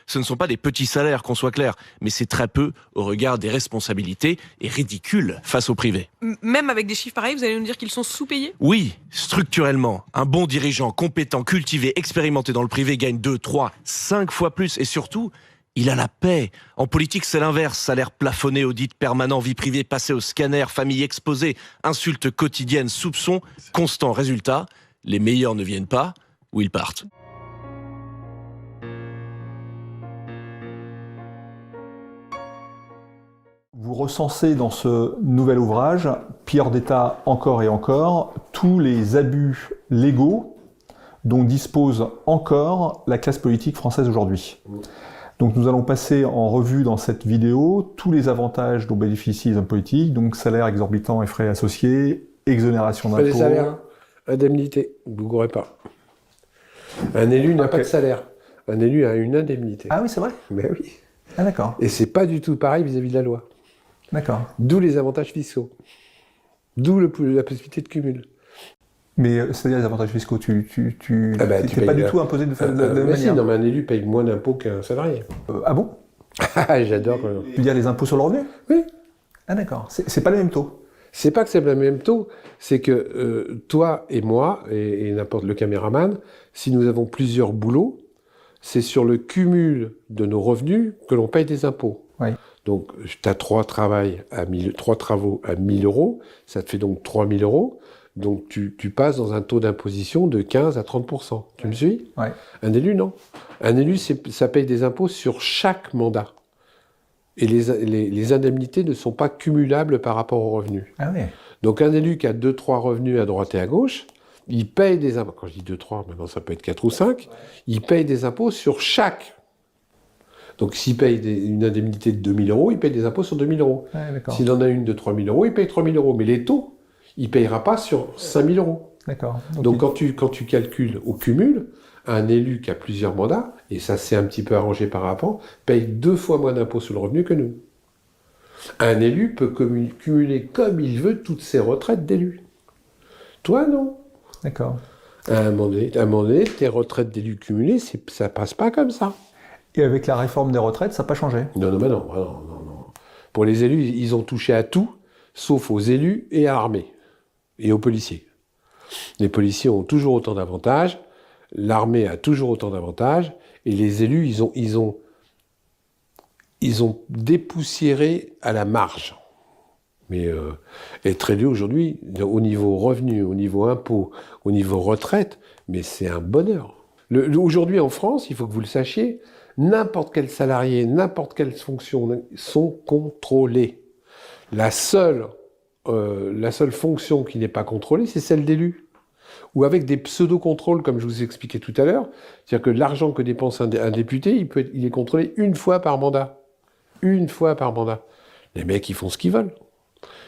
Ce ne sont pas des petits salaires, qu'on soit clair, mais c'est très peu au regard des responsabilités et ridicule face au privé. Même avec des chiffres pareils, vous allez nous dire qu'ils sont sous-payés ? Oui, structurellement, un bon dirigeant compétent, cultivé, expérimenté dans le privé gagne 2, 3, 5 fois plus et surtout, il a la paix. En politique, c'est l'inverse. Salaire plafonné, audit permanent, vie privée passée au scanner, famille exposée, insultes quotidiennes, soupçons, constant. Résultat, les meilleurs ne viennent pas ou ils partent. Vous recensez dans ce nouvel ouvrage, Pire d'État encore et encore, tous les abus légaux dont dispose encore la classe politique française aujourd'hui. Donc nous allons passer en revue dans cette vidéo tous les avantages dont bénéficient les hommes politiques, donc salaire exorbitant et frais associés, exonération d'impôts. Pas les salaires, hein. Indemnité, vous ne courez pas. Un élu n'a pas de salaire. Un élu a une indemnité. Ah oui, c'est vrai ? Mais oui. Ah d'accord. Et c'est pas du tout pareil vis-à-vis de la loi. D'accord. D'où les avantages fiscaux. D'où la possibilité de cumul. Mais c'est-à-dire les avantages fiscaux, tu n'es pas du tout imposé de même manière. Si, non, mais un élu paye moins d'impôts qu'un salarié. Ah bon ? J'adore. Tu veux dire les impôts sur le revenu ? Oui. Ah d'accord. C'est pas les mêmes taux. C'est pas que c'est le même taux, c'est que toi et moi, et n'importe le caméraman, si nous avons plusieurs boulots, c'est sur le cumul de nos revenus que l'on paye des impôts. Oui. Donc, tu as 3 travaux à 1000 euros, ça te fait donc 3000 euros. Donc, tu passes dans un taux d'imposition de 15 à 30%. Tu me suis ? Ouais. Un élu, non. Un élu, ça paye des impôts sur chaque mandat. Et les indemnités ne sont pas cumulables par rapport aux revenus. Ah oui. Donc, un élu qui a 2-3 revenus à droite et à gauche, il paye des impôts. Quand je dis 2-3, maintenant ça peut être 4 ou 5. Il paye des impôts sur chaque. Donc, s'il paye une indemnité de 2000 euros, il paye des impôts sur 2000 euros. Ouais, S'il en a une de 3000 euros, il paye 3000 euros. Mais les taux, il ne payera pas sur 5000 euros. D'accord. Donc, quand tu calcules au cumul, un élu qui a plusieurs mandats, et ça s'est un petit peu arrangé par rapport, paye 2 fois moins d'impôts sur le revenu que nous. Un élu peut cumuler comme il veut toutes ses retraites d'élu. Toi, non. D'accord. À un moment donné, tes retraites d'élu cumulées, ça passe pas comme ça. Et avec la réforme des retraites, ça n'a pas changé ? Non. Pour les élus, ils ont touché à tout, sauf aux élus et à l'armée, et aux policiers. Les policiers ont toujours autant d'avantages, l'armée a toujours autant d'avantages, et les élus, ils ont dépoussiéré à la marge. Mais être élu aujourd'hui, au niveau revenu, au niveau impôt, au niveau retraite, mais c'est un bonheur. Aujourd'hui en France, il faut que vous le sachiez, n'importe quel salarié, n'importe quelle fonction sont contrôlés. La seule fonction qui n'est pas contrôlée, c'est celle d'élu. Ou avec des pseudo-contrôles, comme je vous ai expliqué tout à l'heure. C'est-à-dire que l'argent que dépense un député, il est contrôlé une fois par mandat. Une fois par mandat. Les mecs, ils font ce qu'ils veulent.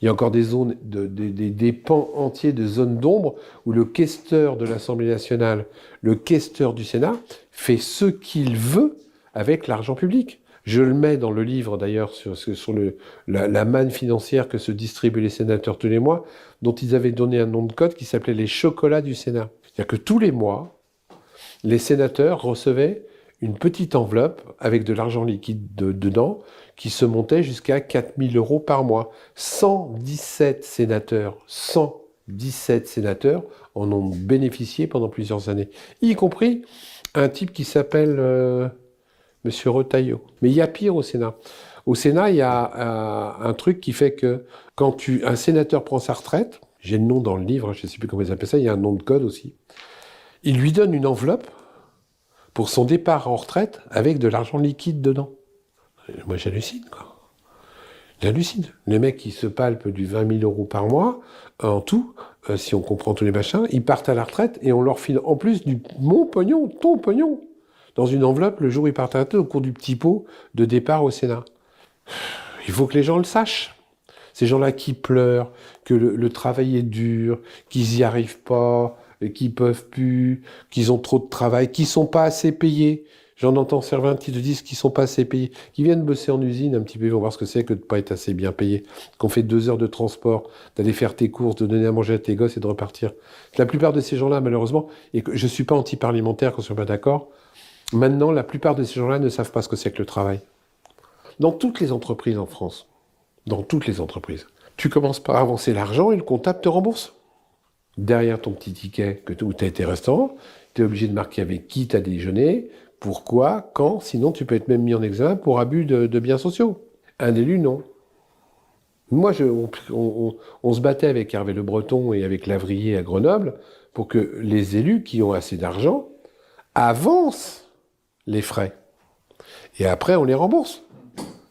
Il y a encore des zones, des pans entiers de zones d'ombre où le questeur de l'Assemblée nationale, le questeur du Sénat, fait ce qu'il veut avec l'argent public. Je le mets dans le livre d'ailleurs sur la manne financière que se distribuent les sénateurs tous les mois, dont ils avaient donné un nom de code qui s'appelait les chocolats du Sénat. C'est-à-dire que tous les mois, les sénateurs recevaient une petite enveloppe avec de l'argent liquide dedans qui se montait jusqu'à 4000 euros par mois. 117 sénateurs en ont bénéficié pendant plusieurs années, y compris un type qui s'appelle Monsieur Retailleau. Mais il y a pire au Sénat. Au Sénat, il y a un truc qui fait que quand un sénateur prend sa retraite, j'ai le nom dans le livre, je ne sais plus comment ils appellent ça, il y a un nom de code aussi, il lui donne une enveloppe pour son départ en retraite avec de l'argent liquide dedans. Moi, j'hallucine, quoi. J'hallucine. Les mecs qui se palpent du 20 000 euros par mois, en tout, si on comprend tous les machins, ils partent à la retraite et on leur file en plus mon pognon, ton pognon, dans une enveloppe le jour où ils partent à la retraite au cours du petit pot de départ au Sénat. Il faut que les gens le sachent. Ces gens-là qui pleurent, que le travail est dur, qu'ils n'y arrivent pas, qu'ils peuvent plus, qu'ils ont trop de travail, qu'ils sont pas assez payés. J'en entends certains qui te disent qu'ils sont pas assez payés, qui viennent bosser en usine un petit peu, ils vont voir ce que c'est que de pas être assez bien payé, qu'on fait 2 heures de transport, d'aller faire tes courses, de donner à manger à tes gosses et de repartir. La plupart de ces gens-là, malheureusement, et que je suis pas anti-parlementaire, qu'on soit pas d'accord, Maintenant, la plupart de ces gens-là ne savent pas ce que c'est que le travail. Dans toutes les entreprises en France, dans toutes les entreprises, tu commences par avancer l'argent et le comptable te rembourse. Derrière ton petit ticket où tu as été restaurant, tu es obligé de marquer avec qui tu as déjeuné, pourquoi, quand, sinon tu peux être même mis en examen pour abus de biens sociaux. Un élu, non. Moi, on se battait avec Hervé Le Breton et avec Lavrier à Grenoble pour que les élus qui ont assez d'argent avancent les frais. Et après, on les rembourse.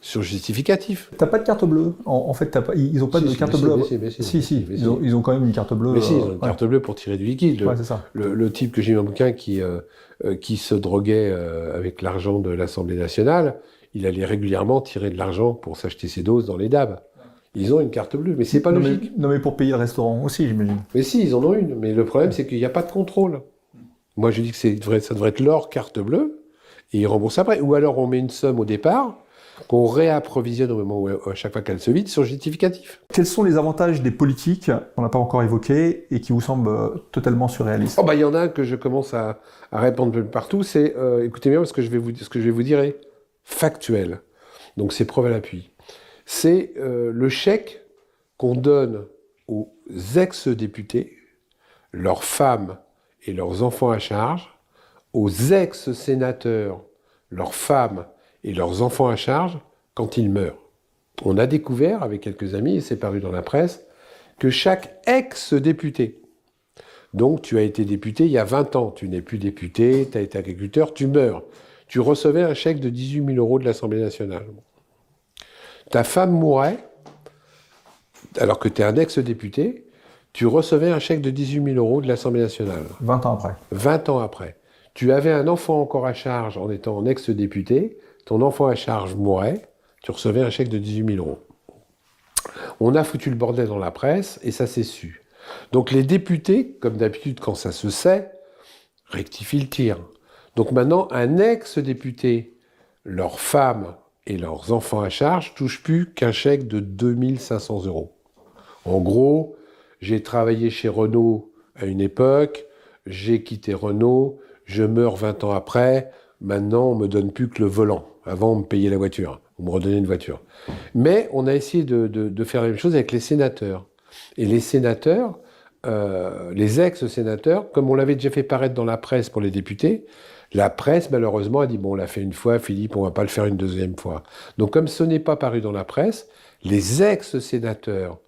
Sur justificatif. T'as pas de carte bleue. En fait, ils ont pas de carte bleue. Si. Ils ont quand même une carte bleue. Mais si, ils ont une carte bleue pour tirer du liquide. Ouais, c'est ça. Le type que j'ai mis en bouquin qui se droguait avec l'argent de l'Assemblée nationale, il allait régulièrement tirer de l'argent pour s'acheter ses doses dans les DAB. Ils ont une carte bleue, mais c'est pas logique. Non, mais pour payer le restaurant aussi, j'imagine. Mais si, ils en ont une. Mais le problème, c'est qu'il n'y a pas de contrôle. Moi, je dis que ça devrait être leur carte bleue, et ils remboursent après. Ou alors, on met une somme au départ, qu'on réapprovisionne au moment où, à chaque fois qu'elle se vide, sur justificatif. Quels sont les avantages des politiques qu'on n'a pas encore évoqués et qui vous semblent totalement surréalistes? Il y en a un que je commence à répandre partout, c'est, écoutez bien, ce que je vais vous dire est factuel. Donc c'est preuve à l'appui. C'est le chèque qu'on donne aux ex-députés, leurs femmes et leurs enfants à charge, aux ex-sénateurs, leurs femmes et leurs enfants à charge quand ils meurent. On a découvert, avec quelques amis, et c'est paru dans la presse, que chaque ex-député, donc tu as été député il y a 20 ans, tu n'es plus député, tu as été agriculteur, tu meurs, tu recevais un chèque de 18 000 € de l'Assemblée nationale. Ta femme mourait, alors que tu es un ex-député, tu recevais un chèque de 18 000 € de l'Assemblée nationale. 20 ans après. 20 ans après. Tu avais un enfant encore à charge en étant ex-député, ton enfant à charge mourait, tu recevais un chèque de 18 000 €. On a foutu le bordel dans la presse et ça s'est su. Donc les députés, comme d'habitude quand ça se sait, rectifient le tir. Donc maintenant, un ex-député, leurs femmes et leurs enfants à charge touchent plus qu'un chèque de 2 500 €. En gros, j'ai travaillé chez Renault à une époque, j'ai quitté Renault, je meurs 20 ans après, maintenant on me donne plus que le volant. Avant, on me payait la voiture, on me redonnait une voiture. Mais on a essayé de faire la même chose avec les sénateurs. Et les sénateurs, les ex-sénateurs, comme on l'avait déjà fait paraître dans la presse pour les députés, la presse, malheureusement, a dit « bon, on l'a fait une fois, Philippe, on va pas le faire une deuxième fois ». Donc, comme ce n'est pas paru dans la presse, les ex-sénateurs,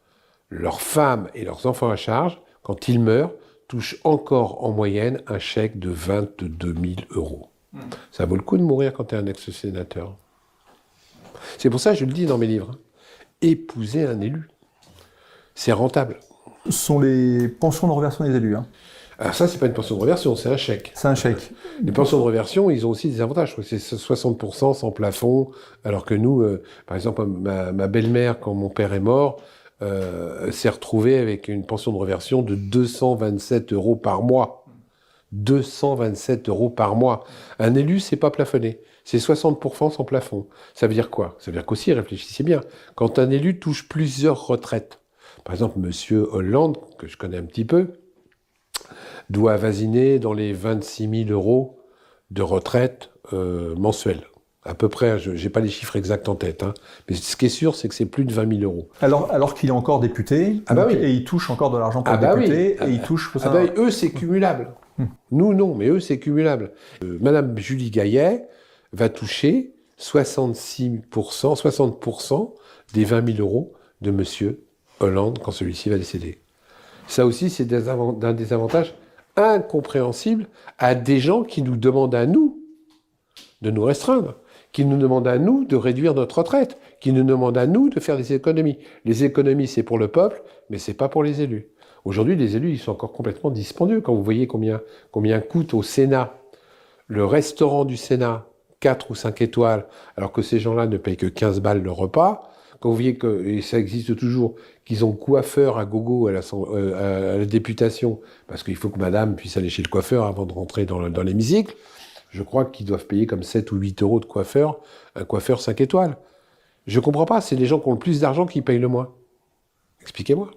leurs femmes et leurs enfants à charge, quand ils meurent, touchent encore en moyenne un chèque de 22 000 €. Ça vaut le coup de mourir quand tu es un ex-sénateur. C'est pour ça que je le dis dans mes livres. Épouser un élu. C'est rentable. Ce sont les pensions de reversion des élus. Alors ça, c'est pas une pension de reversion, c'est un chèque. C'est un chèque. Les pensions de reversion, ils ont aussi des avantages. Je crois que c'est 60% sans plafond, alors que nous, par exemple, ma belle-mère, quand mon père est mort, s'est retrouvée avec une pension de reversion de 227 € par mois. 227 € par mois. Un élu, c'est pas plafonné. C'est 60% sans plafond. Ça veut dire quoi? Ça veut dire qu'aussi, réfléchissez bien, quand un élu touche plusieurs retraites, par exemple, Monsieur Hollande, que je connais un petit peu, doit avoisiner dans les 26 000 € de retraite mensuelle. À peu près, je n'ai pas les chiffres exacts en tête, mais ce qui est sûr, c'est que c'est plus de 20 000 € Alors qu'il est encore député, oui. Et il touche encore de l'argent pour être député, et il touche... eux, c'est cumulable. Nous, non, mais eux, c'est cumulable. Madame Julie Gaillet va toucher 60% des 20 000 € de Monsieur Hollande quand celui-ci va décéder. Ça aussi, c'est d'un des avantages incompréhensibles à des gens qui nous demandent à nous de nous restreindre, qui nous demandent à nous de réduire notre retraite, qui nous demandent à nous de faire des économies. Les économies, c'est pour le peuple, mais c'est pas pour les élus. Aujourd'hui, les élus, ils sont encore complètement dispendieux. Quand vous voyez combien coûte au Sénat le restaurant du Sénat, 4 ou 5 étoiles, alors que ces gens-là ne payent que 15 balles le repas, quand vous voyez que, et ça existe toujours, qu'ils ont coiffeur à gogo à la députation, parce qu'il faut que madame puisse aller chez le coiffeur avant de rentrer dans l'hémicycle, je crois qu'ils doivent payer comme 7 ou 8 € de coiffeur, un coiffeur 5 étoiles. Je comprends pas, c'est les gens qui ont le plus d'argent qui payent le moins. Expliquez-moi.